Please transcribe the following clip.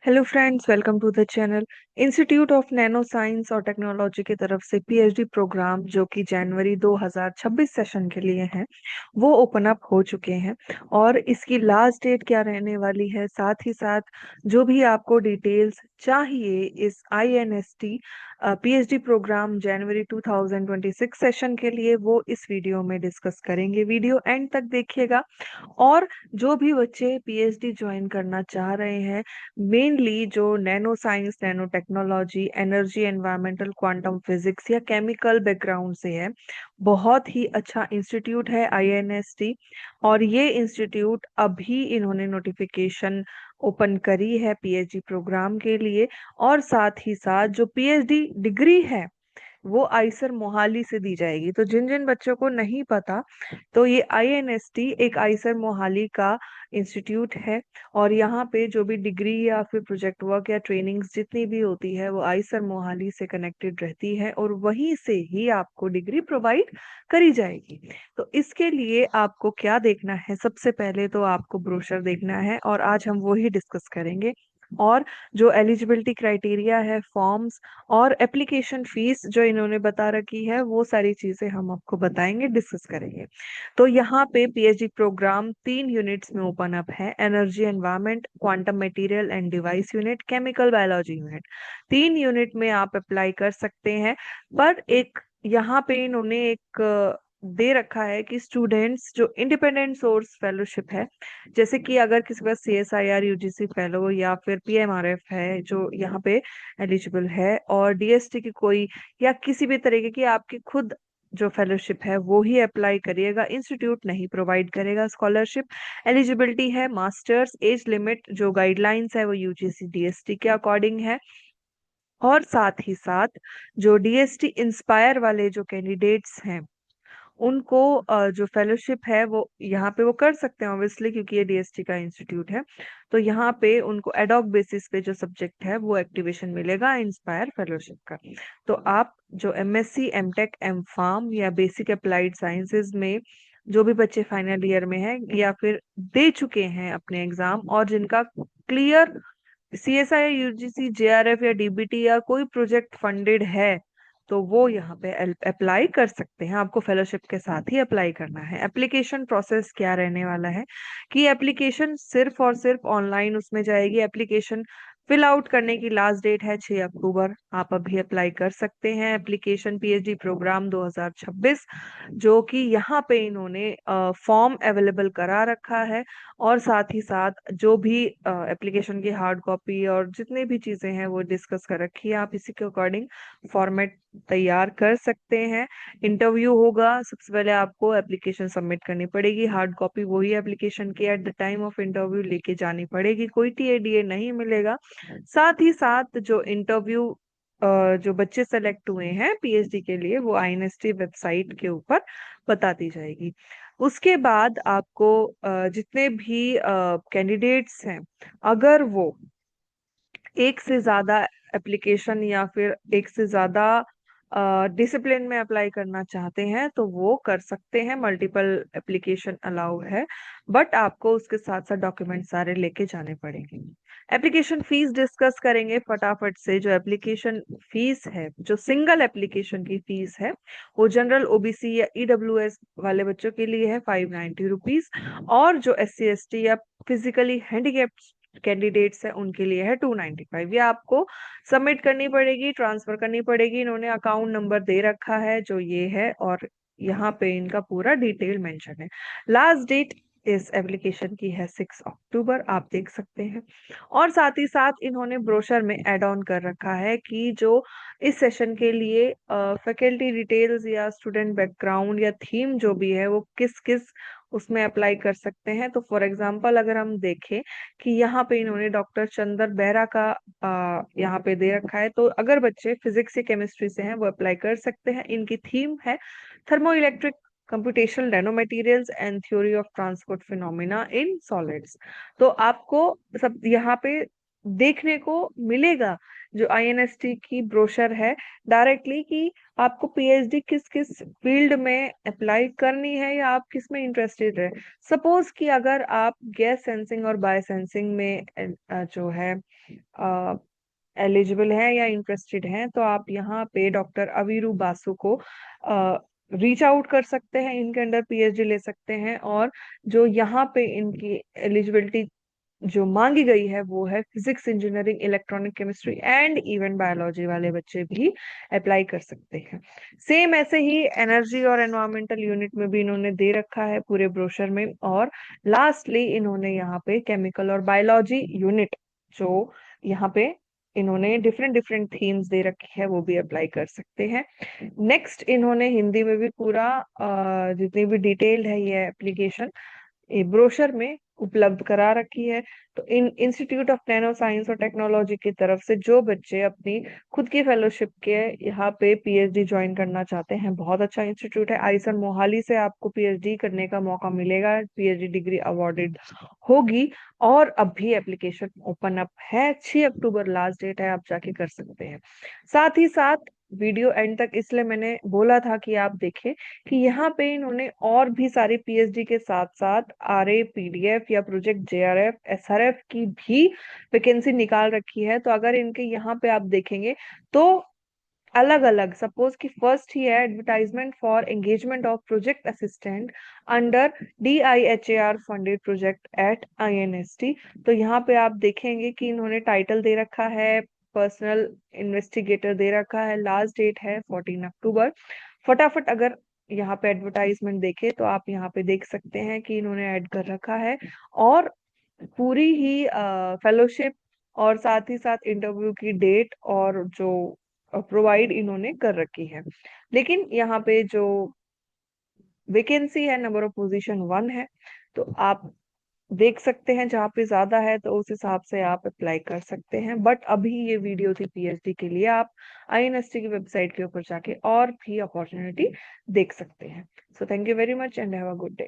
Hello friends, welcome to the channel. Institute of nano science और technology की तरफ से पीएचडी प्रोग्राम जो कि जनवरी 2026 सेशन के लिए है वो ओपन अप हो चुके हैं। और इसकी लास्ट डेट क्या रहने वाली है, साथ ही साथ जो भी आपको डिटेल्स चाहिए इस आईएनएसटी पीएचडी प्रोग्राम जनवरी 2026 सेशन के लिए, वो इस वीडियो में डिस्कस करेंगे। वीडियो एंड तक देखिएगा। और जो भी बच्चे पीएचडी ज्वाइन करना चाह रहे हैं, मेनली जो nano science, nano technology, energy, environmental, quantum physics या केमिकल बैकग्राउंड से है, बहुत ही अच्छा इंस्टीट्यूट है आईएनएसटी। और ये इंस्टीट्यूट अभी इन्होंने नोटिफिकेशन ओपन करी है पीएचडी प्रोग्राम के लिए। और साथ ही साथ जो पीएचडी डिग्री है वो आईसर मोहाली से दी जाएगी। तो जिन जिन बच्चों को नहीं पता, तो ये आईएनएसटी एक आईसर मोहाली का इंस्टीट्यूट है। और यहाँ पे जो भी डिग्री या फिर प्रोजेक्ट वर्क या ट्रेनिंग्स जितनी भी होती है वो आईसर मोहाली से कनेक्टेड रहती है और वहीं से ही आपको डिग्री प्रोवाइड करी जाएगी। तो इसके लिए आपको क्या देखना है, सबसे पहले तो आपको ब्रोशर देखना है और आज हम वो ही डिस्कस करेंगे। और जो एलिजिबिलिटी क्राइटेरिया है, फॉर्म्स और एप्लीकेशन फीस जो इन्होंने बता रखी है, वो सारी चीजें हम आपको बताएंगे, डिस्कस करेंगे। तो यहाँ पे पीएचडी प्रोग्राम 3 यूनिट्स में ओपन अप है। Energy environment, quantum material and device unit, chemical biology unit. 3 unit में आप अप्लाई कर सकते हैं। पर एक यहाँ पे इन्होंने एक दे रखा है कि स्टूडेंट्स जो इंडिपेंडेंट सोर्स फेलोशिप है, जैसे कि अगर किसी का सीएसआईआर यूजीसी फेलो या फिर पीएमआरएफ है जो यहाँ पे एलिजिबल है, और डीएसटी की कोई या किसी भी तरीके की आपकी खुद जो फेलोशिप है वो ही अप्लाई करिएगा। इंस्टीट्यूट नहीं प्रोवाइड करेगा स्कॉलरशिप। एलिजिबिलिटी है मास्टर्स। एज लिमिट जो गाइडलाइंस है वो यूजीसी डीएसटी के अकॉर्डिंग है। और साथ ही साथ जो डीएसटी इंस्पायर वाले जो कैंडिडेट्स हैं उनको जो फेलोशिप है वो यहाँ पे वो कर सकते हैं ऑब्वियसली, क्योंकि ये डीएसटी का इंस्टीट्यूट है। तो यहाँ पे उनको एडॉक बेसिस पे जो सब्जेक्ट है वो एक्टिवेशन मिलेगा इंस्पायर फेलोशिप का। तो आप जो एमएससी, एमटेक, एम फार्म या बेसिक अप्लाइड साइंसेज में जो भी बच्चे फाइनल ईयर में हैं या फिर दे चुके हैं अपने एग्जाम, और जिनका क्लियर सीएसआई, यूजीसी, जेआरएफ या डीबीटी या कोई प्रोजेक्ट फंडेड है, तो वो यहाँ पे अप्लाई कर सकते हैं। आपको फेलोशिप के साथ ही अप्लाई करना है। एप्लीकेशन प्रोसेस क्या रहने वाला है कि एप्लीकेशन सिर्फ और सिर्फ ऑनलाइन उसमें जाएगी। एप्लीकेशन फिल आउट करने की लास्ट डेट है 6 अक्टूबर। आप अभी अप्लाई कर सकते हैं। एप्लीकेशन पीएचडी प्रोग्राम 2026, जो कि यहाँ पे इन्होंने फॉर्म अवेलेबल करा रखा है। और साथ ही साथ जो भी एप्लीकेशन की हार्ड कॉपी और जितनी भी चीजें हैं वो डिस्कस कर रखी है। आप इसी के अकॉर्डिंग फॉर्मेट तैयार कर सकते हैं। इंटरव्यू होगा, सबसे पहले आपको एप्लीकेशन सबमिट करनी पड़ेगी। हार्ड कॉपी वही एप्लीकेशन की at the time of interview लेके जानी पड़ेगी। कोई टीएडीए नहीं मिलेगा। साथ ही साथ जो इंटरव्यू जो बच्चे सेलेक्ट हुए हैं पीएचडी के लिए वो आईएनएसटी वेबसाइट के ऊपर बता दी जाएगी। उसके बाद आपको जितने भी कैंडिडेट्स हैं, अगर वो एक से ज्यादा एप्लीकेशन या फिर एक से ज्यादा डिसिप्लिन में अप्लाई करना चाहते हैं तो वो कर सकते हैं। मल्टीपल एप्लीकेशन अलाउ है, बट आपको उसके साथ साथ डॉक्यूमेंट सारे लेके जाने पड़ेंगे। एप्लीकेशन फीस डिस्कस करेंगे फटाफट से। जो एप्लीकेशन फीस है, जो सिंगल एप्लीकेशन की फीस है, वो जनरल, ओबीसी या ईडब्ल्यूएस वाले बच्चों के लिए है 590 रुपीज। और जो SC ST या फिजिकली हैंडीकैप्ड कैंडिडेट्स है उनके लिए है 295। ये आपको सबमिट करनी पड़ेगी, ट्रांसफर करनी पड़ेगी। इन्होंने अकाउंट नंबर दे रखा है जो ये है, और यहाँ पे इनका पूरा डिटेल मेंशन है। लास्ट डेट इस एप्लीकेशन की है 6 अक्टूबर, आप देख सकते हैं। और साथ ही साथ इन्होंने ब्रोशर में ऐड ऑन कर रखा है कि जो इस सेशन के लिए फैकल्टी डिटेल्स या स्टूडेंट बैकग्राउंड या थीम जो भी है वो किस किस उसमें अप्लाई कर सकते हैं। तो फॉर एग्जांपल अगर हम देखें कि यहाँ पे इन्होंने डॉक्टर चंदर बेहरा का यहाँ पे दे रखा है, तो अगर बच्चे फिजिक्स या केमिस्ट्री से हैं वो अप्लाई कर सकते हैं। इनकी थीम है thermo electric computational nano materials and theory of transport phenomena in solids. तो आपको सब यहाँ पे देखने को मिलेगा जो आईएनएसटी की ब्रोशर है डायरेक्टली, कि आपको पीएचडी किस किस फील्ड में अप्लाई करनी है या आप किस में इंटरेस्टेड है। सपोज कि अगर आप गैस सेंसिंग और बायो सेंसिंग में जो है एलिजिबल हैं या इंटरेस्टेड हैं, तो आप यहाँ पे डॉक्टर अवीरू बासु को रीच आउट कर सकते हैं, इनके अंडर पीएचडी ले सकते हैं। और जो यहाँ पे इनकी एलिजिबिलिटी जो मांगी गई है वो है physics, engineering, electronic chemistry and even biology वाले बच्चे भी अप्लाई कर सकते हैं। सेम ऐसे ही एनर्जी और एनवायरमेंटल यूनिट में भी इन्होंने दे रखा है पूरे ब्रोशर में। और लास्टली इन्होंने यहाँ पे केमिकल और बायोलॉजी यूनिट जो यहाँ पे इन्होंने डिफरेंट डिफरेंट थीम्स दे रखी है वो भी अप्लाई कर सकते हैं। नेक्स्ट इन्होंने हिंदी में भी पूरा जितनी भी डिटेल्ड है ये एप्लीकेशन ये ब्रोशर में उपलब्ध करा रखी है। तो इन इंस्टीट्यूट ऑफ नैनो साइंस और टेक्नोलॉजी की तरफ से जो बच्चे अपनी खुद की फेलोशिप के यहाँ पे पीएचडी ज्वाइन करना चाहते हैं, बहुत अच्छा इंस्टीट्यूट है। आईसन मोहाली से आपको पीएचडी करने का मौका मिलेगा, पीएचडी डिग्री अवॉर्डेड होगी। और अब भी एप्लीकेशन ओपन अप है, 6 अक्टूबर लास्ट डेट है, आप जाके कर सकते हैं। साथ ही साथ वीडियो एंड तक इसलिए मैंने बोला था कि आप देखें कि यहाँ पे इन्होंने और भी सारे पीएचडी के साथ साथ आरए, पीडीएफ या प्रोजेक्ट जेआरएफ, एसआरएफ की भी वैकेंसी निकाल रखी है। तो अगर इनके यहाँ पे आप देखेंगे तो अलग अलग, सपोज कि फर्स्ट ही है advertisement for engagement of project assistant under DIHAR funded project at INST. तो यहाँ पे आप देखेंगे कि इन्होंने टाइटल दे रखा है पर्सनल इन्वेस्टिगेटर दे रखा है, लास्ट डेट है 14 अक्टूबर। फटाफट अगर यहाँ पे एडवर्टाइजमेंट देखे तो आप यहाँ पे देख सकते हैं कि इन्होंने ऐड कर रखा है। और पूरी ही फेलोशिप और साथ ही साथ इंटरव्यू की डेट और जो प्रोवाइड इन्होंने कर रखी है। लेकिन यहाँ पे जो वैकेंसी है, नंबर ऑफ पोजीशन 1 है। तो आप देख सकते हैं जहाँ पे ज्यादा है तो उस हिसाब से आप अप्लाई कर सकते हैं। बट अभी ये वीडियो थी पीएचडी के लिए, आप आईएनएसटी की वेबसाइट के ऊपर जाके और भी अपॉर्चुनिटी देख सकते हैं। So thank you very much and have a good day.